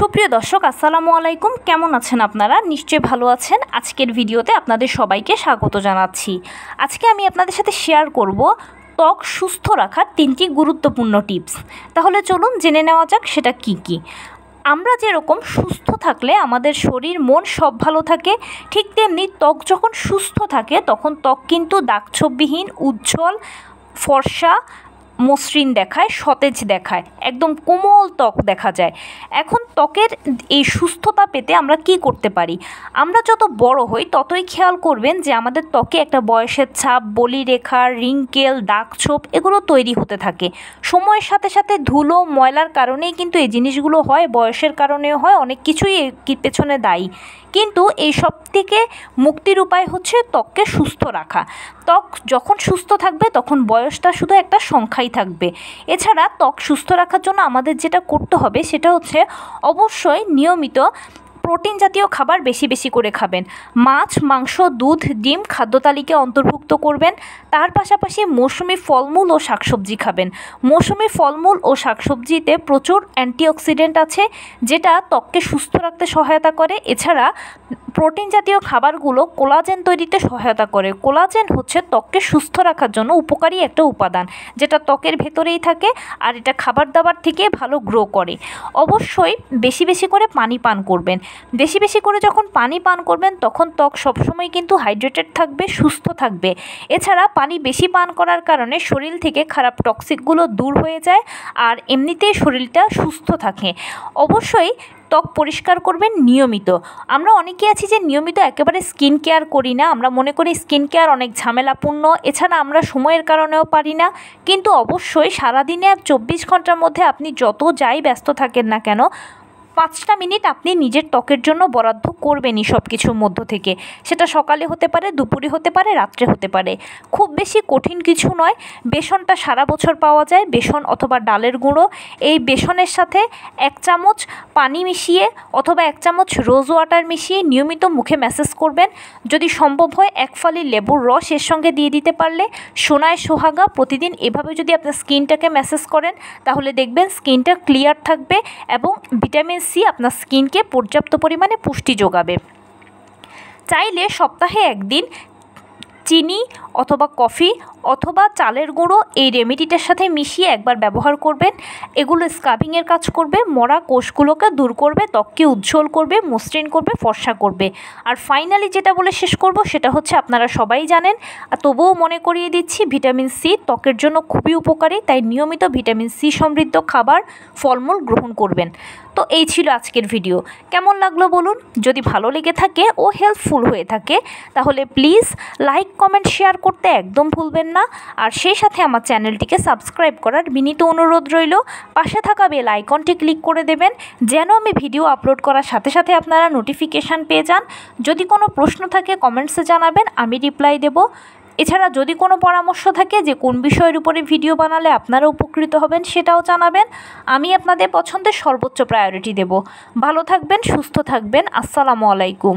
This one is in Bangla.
সুপ্রিয় দর্শক আসসালামু আলাইকুম, কেমন আছেন আপনারা? নিশ্চয়ই ভালো আছেন। আজকের ভিডিওতে আপনাদের সবাইকে স্বাগত জানাচ্ছি। আজকে আমি আপনাদের সাথে শেয়ার করব ত্বক সুস্থ রাখার 3টি গুরুত্বপূর্ণ টিপস। তাহলে চলুন জেনে নেওয়া যাক সেটা কি কি। আমরা যেরকম সুস্থ থাকলে আমাদের শরীর মন সব ভালো থাকে, ঠিক তেমনি ত্বক যখন সুস্থ থাকে তখন ত্বক কিন্তু দাগছোপবিহীন, উজ্জ্বল, ফর্সা, মসৃণ দেখায়, সতেজ দেখায়, একদম কোমল ত্বক দেখা যায়। এখন ত্বকের এই সুস্থতা পেতে আমরা কি করতে পারি? আমরা যত বড় হই ততই খেয়াল করবেন যে আমাদের ত্বকে একটা বয়সের ছাপ, বলিরেখা, রিঙ্কেল, দাগছোপ এগুলো তৈরি হতে থাকে। সময়ের সাথে সাথে ধুলো, ময়লার কারণেই কিন্তু এই জিনিসগুলো হয়, বয়সের কারণেও হয়, অনেক কিছুই এর পেছনে দায়ী। কিন্তু এই সব থেকে মুক্তির উপায় হচ্ছে ত্বককে সুস্থ রাখা। ত্বক যখন সুস্থ থাকবে তখন বয়সটা শুধু একটা সংখ্যাই থাকবে। এছাড়া ত্বক সুস্থ রাখার জন্য আমাদের যেটা করতে হবে সেটা হচ্ছে অবশ্যই নিয়মিত প্রোটিন জাতীয় খাবার বেশি বেশি করে খাবেন। মাছ, মাংস, দুধ, ডিম খাদ্য তালিকায় অন্তর্ভুক্ত করবেন। তার পাশাপাশি মৌসুমি ফলমূল ও শাকসবজি খাবেন। মৌসুমি ফলমূল ও শাকসবজিতে প্রচুর অ্যান্টিঅক্সিডেন্ট আছে, যেটা ত্বককে সুস্থ রাখতে সহায়তা করে। এছাড়া প্রোটিন জাতীয় খাবারগুলো কোলাজেন তৈরিতে সহায়তা করে। কোলাজেন হচ্ছে ত্বককে সুস্থ রাখার জন্য উপকারী একটা উপাদান, যেটা ত্বকের ভেতরেই থাকে, আর এটা খাবার দাবার থেকে ভালো গ্রো করে। অবশ্যই বেশি বেশি করে পানি পান করবেন। বেশি বেশি করে যখন পানি পান করবেন তখন ত্বক সবসময় কিন্তু হাইড্রেটেড থাকবে, সুস্থ থাকবে। এছাড়া পানি বেশি পান করার কারণে শরীর থেকে খারাপ টক্সিকগুলো দূর হয়ে যায়, আর এমনিতেই শরীরটা সুস্থ থাকে। অবশ্যই ত্বক পরিষ্কার করবেন নিয়মিত। আমরা অনেকে আছি যে নিয়মিত একেবারে স্কিন কেয়ার করি না, আমরা মনে করি স্কিন কেয়ার অনেক ঝামেলাপূর্ণ, এছাড়া আমরা সময়ের কারণেও পারি না। কিন্তু অবশ্যই সারাদিনে 24 ঘন্টার মধ্যে আপনি যত যাই ব্যস্ত থাকেন না কেন, 5টা মিনিট আপনি নিজের ত্বকের জন্য বরাদ্দ করবেনই সব কিছুর মধ্য থেকে। সেটা সকালে হতে পারে, দুপুরে হতে পারে, রাত্রে হতে পারে। খুব বেশি কঠিন কিছু নয়। বেসনটা সারা বছর পাওয়া যায়, বেসন অথবা ডালের গুঁড়ো। এই বেসনের সাথে 1 চামচ পানি মিশিয়ে অথবা 1 চামচ রোজ ওয়াটার মিশিয়ে নিয়মিত মুখে ম্যাসেজ করবেন। যদি সম্ভব হয় 1 ফালি লেবুর রস এর সঙ্গে দিয়ে দিতে পারলে সোনায় সোহাগা। প্রতিদিন এভাবে যদি আপনার স্কিনটাকে ম্যাসেজ করেন তাহলে দেখবেন স্কিনটা ক্লিয়ার থাকবে এবং ভিটামিন সি আপনার স্কিনকে পর্যাপ্ত পরিমাণে পুষ্টি যোগাবে। চাইলে সপ্তাহে 1 দিন চিনি অথবা কফি অথবা চালের গুঁড়ো এই রেমেডিটার সাথে মিশিয়ে একবার ব্যবহার করবেন। এগুলো স্ক্রাবিংয়ের কাজ করবে, মরা কোষগুলোকে দূর করবে, ত্বককে উজ্জ্বল করবে, মসৃণ করবে, ফর্সা করবে। আর ফাইনালি যেটা বলে শেষ করব সেটা হচ্ছে আপনারা সবাই জানেন, তবুও মনে করিয়ে দিচ্ছি, ভিটামিন সি ত্বকের জন্য খুবই উপকারী। তাই নিয়মিত ভিটামিন সি সমৃদ্ধ খাবার, ফলমূল গ্রহণ করবেন। তো এই ছিল আজকের ভিডিও। কেমন লাগলো বলুন? যদি ভালো লেগে থাকে ও হেল্পফুল হয়ে থাকে তাহলে প্লিজ লাইক, কমেন্ট, শেয়ার করতে একদম ভুলবেন না। আর সেই সাথে আমার চ্যানেলটিকে সাবস্ক্রাইব করার বিনীত অনুরোধ রইল। পাশে থাকা বেল আইকনটি ক্লিক করে দেবেন যেন আমি ভিডিও আপলোড করার সাথে সাথে আপনারা নোটিফিকেশান পেয়ে যান। যদি কোনো প্রশ্ন থাকে কমেন্টসে জানাবেন, আমি রিপ্লাই দেব। এছাড়া যদি কোনো পরামর্শ থাকে যে কোন বিষয়ের উপরে ভিডিও বানালে আপনারা উপকৃত হবেন সেটাও জানাবেন। আমি আপনাদের পছন্দের সর্বোচ্চ প্রায়োরিটি দেব। ভালো থাকবেন, সুস্থ থাকবেন। আসসালামু আলাইকুম।